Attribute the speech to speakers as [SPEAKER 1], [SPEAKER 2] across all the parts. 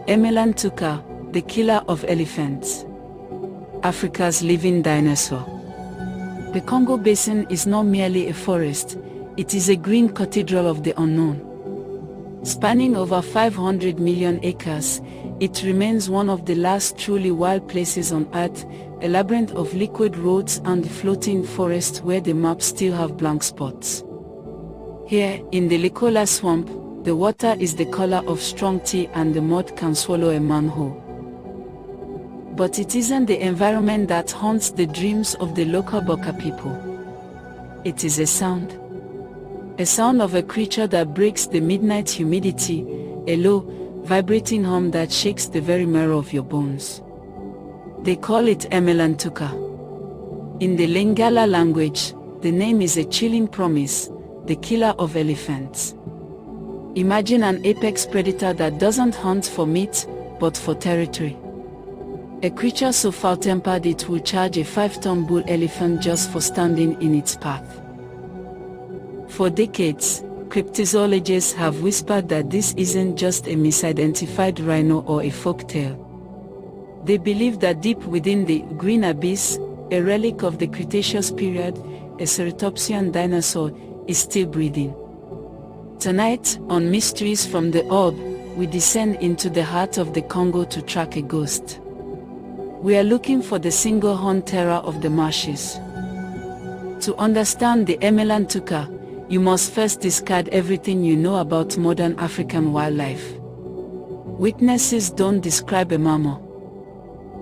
[SPEAKER 1] Emelantuka, the killer of elephants. Africa's living dinosaur. The Congo Basin is not merely a forest, it is a green cathedral of the unknown. Spanning over 500 million acres, it remains one of the last truly wild places on Earth, a labyrinth of liquid roads and floating forests where the maps still have blank spots. Here, in the Likola swamp, the water is the color of strong tea and the mud can swallow a manhole. But it isn't the environment that haunts the dreams of the local Boka people. It is a sound. A sound of a creature that breaks the midnight humidity, a low, vibrating hum that shakes the very marrow of your bones. They call it Emelantuka. In the Lingala language, the name is a chilling promise, the killer of elephants. Imagine an apex predator that doesn't hunt for meat, but for territory. A creature so foul-tempered it will charge a 5-ton bull elephant just for standing in its path. For decades, cryptozoologists have whispered that this isn't just a misidentified rhino or a folktale. They believe that deep within the Green Abyss, a relic of the Cretaceous period, a ceratopsian dinosaur, is still breathing. Tonight, on Mysteries from the Orb, we descend into the heart of the Congo to track a ghost. We are looking for the single-horned terror of the marshes. To understand the Emelantuka, you must first discard everything you know about modern African wildlife. Witnesses don't describe a mammoth.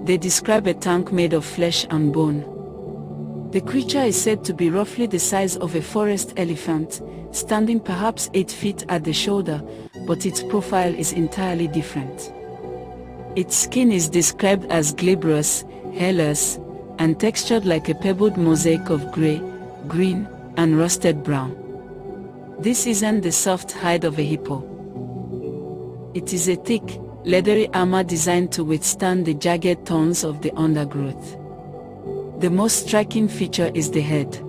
[SPEAKER 1] They describe a tank made of flesh and bone. The creature is said to be roughly the size of a forest elephant, standing perhaps 8 feet at the shoulder, but its profile is entirely different. Its skin is described as glabrous, hairless, and textured like a pebbled mosaic of gray, green, and rusted brown. This isn't the soft hide of a hippo. It is a thick, leathery armor designed to withstand the jagged thorns of the undergrowth. The most striking feature is the head.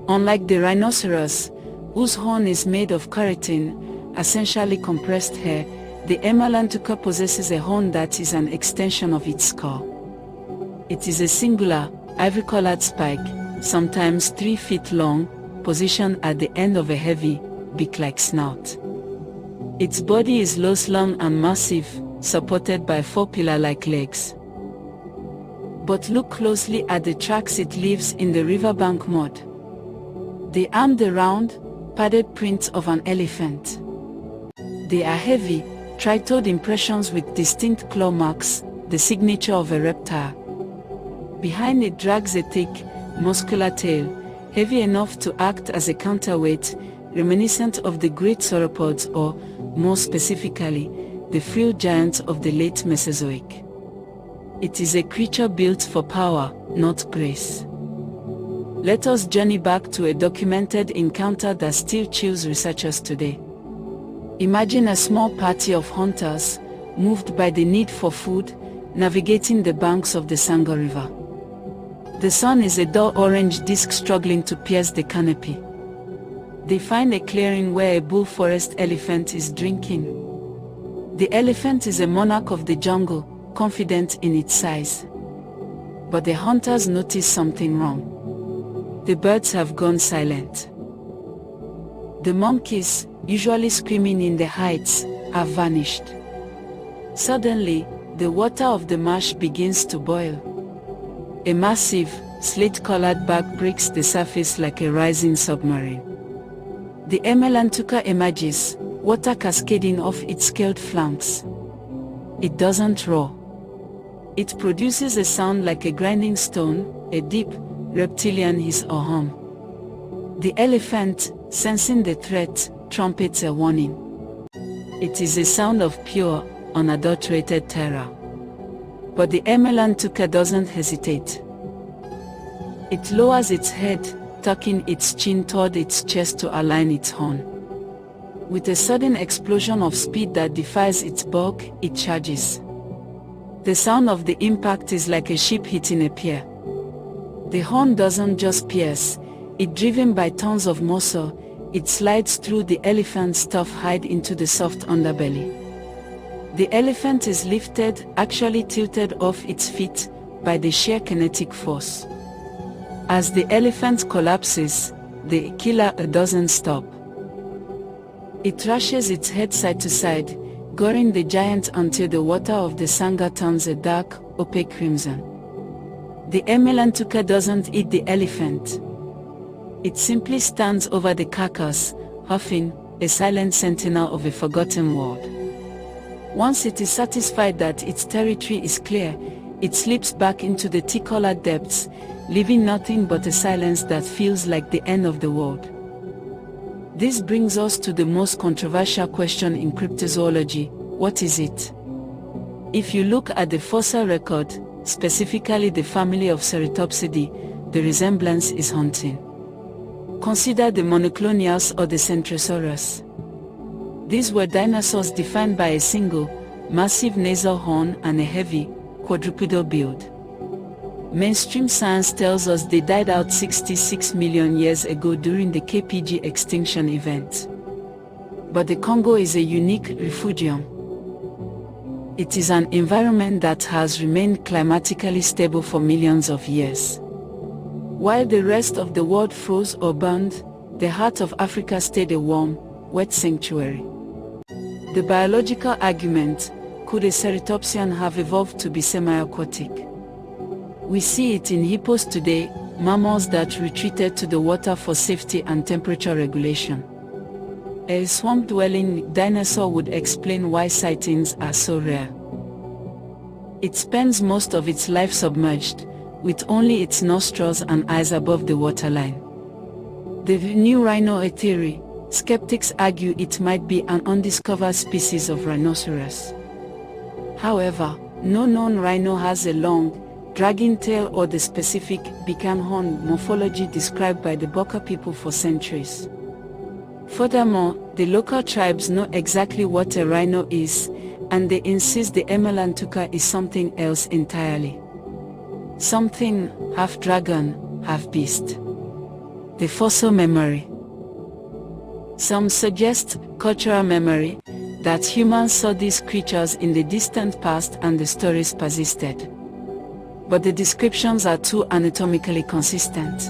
[SPEAKER 1] Unlike the rhinoceros, whose horn is made of keratin, essentially compressed hair, the Emelantuka possesses a horn that is an extension of its skull. It is a singular, ivory-colored spike, sometimes 3 feet long, positioned at the end of a heavy, beak-like snout. Its body is low-slung and massive, supported by 4 pillar-like legs. But look closely at the tracks it leaves in the riverbank mud. They arm the round, padded prints of an elephant. They are heavy, tri-toed impressions with distinct claw marks, the signature of a reptile. Behind it drags a thick, muscular tail, heavy enough to act as a counterweight, reminiscent of the great sauropods or, more specifically, the frilled giants of the late Mesozoic. It is a creature built for power, not grace. Let us journey back to a documented encounter that still chills researchers today. Imagine a small party of hunters, moved by the need for food, navigating the banks of the Sango River. The sun is a dull orange disk struggling to pierce the canopy. They find a clearing where a bull forest elephant is drinking. The elephant is a monarch of the jungle, confident in its size. But the hunters notice something wrong. The birds have gone silent. The monkeys, usually screaming in the heights, have vanished. Suddenly, the water of the marsh begins to boil. A massive, slate-colored bag breaks the surface like a rising submarine. The Emelantuka emerges, water cascading off its scaled flanks. It doesn't roar. It produces a sound like a grinding stone, a deep, reptilian hiss or hum. The elephant, sensing the threat, trumpets a warning. It is a sound of pure, unadulterated terror. But the Emelantuka doesn't hesitate. It lowers its head, tucking its chin toward its chest to align its horn. With a sudden explosion of speed that defies its bulk, it charges. The sound of the impact is like a ship hitting a pier. The horn doesn't just pierce, it driven by tons of muscle, it slides through the elephant's tough hide into the soft underbelly. The elephant is lifted, actually tilted off its feet, by the sheer kinetic force. As the elephant collapses, the killer doesn't stop. It thrashes its head side to side, goring the giant until the water of the Sangha turns a dark, opaque crimson. The Emelantuka doesn't eat the elephant. It simply stands over the carcass, huffing, a silent sentinel of a forgotten world. Once it is satisfied that its territory is clear, it slips back into the tea-colored depths, leaving nothing but a silence that feels like the end of the world. This brings us to the most controversial question in cryptozoology: what is it? If you look at the fossil record, specifically the family of Ceratopsidae, the resemblance is haunting. Consider the monoclonials or the Centrosaurus. These were dinosaurs defined by a single, massive nasal horn and a heavy, quadrupedal build. Mainstream science tells us they died out 66 million years ago during the KPG extinction event. But the Congo is a unique refugium. It is an environment that has remained climatically stable for millions of years. While the rest of the world froze or burned, the heart of Africa stayed a warm, wet sanctuary. The biological argument: could a ceratopsian have evolved to be semi-aquatic? We see it in hippos today, mammals that retreated to the water for safety and temperature regulation. A swamp-dwelling dinosaur would explain why sightings are so rare. It spends most of its life submerged, with only its nostrils and eyes above the waterline. The new rhino theory: skeptics argue it might be an undiscovered species of rhinoceros. However, no known rhino has a long, dragging tail or the specific beacon horn morphology described by the Boka people for centuries. Furthermore, the local tribes know exactly what a rhino is, and they insist the Emelantuka is something else entirely. Something half dragon, half beast. The fossil memory. Some suggest cultural memory, that humans saw these creatures in the distant past and the stories persisted. But the descriptions are too anatomically consistent.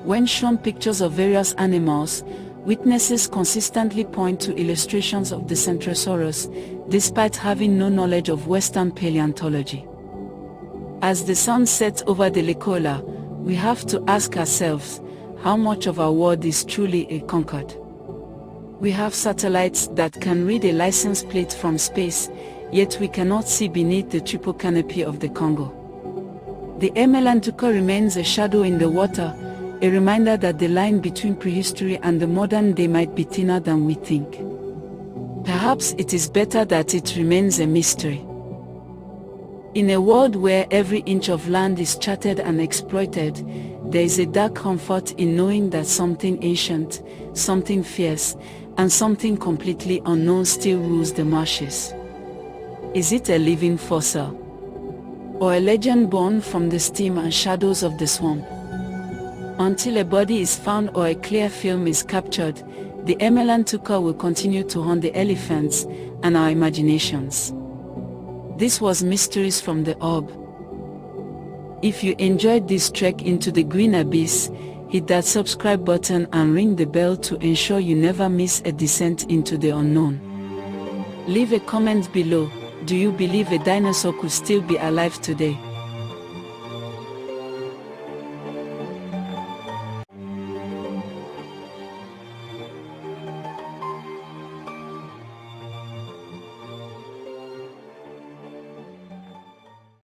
[SPEAKER 1] When shown pictures of various animals, witnesses consistently point to illustrations of the Centrosaurus, despite having no knowledge of Western paleontology. As the sun sets over the Lekola, we have to ask ourselves, how much of our world is truly conquered? We have satellites that can read a license plate from space, yet we cannot see beneath the triple canopy of the Congo. The Emelantuka remains a shadow in the water, a reminder that the line between prehistory and the modern day might be thinner than we think. Perhaps it is better that it remains a mystery. In a world where every inch of land is charted and exploited, there is a dark comfort in knowing that something ancient, something fierce, and something completely unknown still rules the marshes. Is it a living fossil? Or a legend born from the steam and shadows of the swamp? Until a body is found or a clear film is captured, the Emelantuka will continue to haunt the elephants and our imaginations. This was Mysteries from the Orb. If you enjoyed this trek into the green abyss, hit that subscribe button and ring the bell to ensure you never miss a descent into the unknown. Leave a comment below. Do you believe a dinosaur could still be alive today?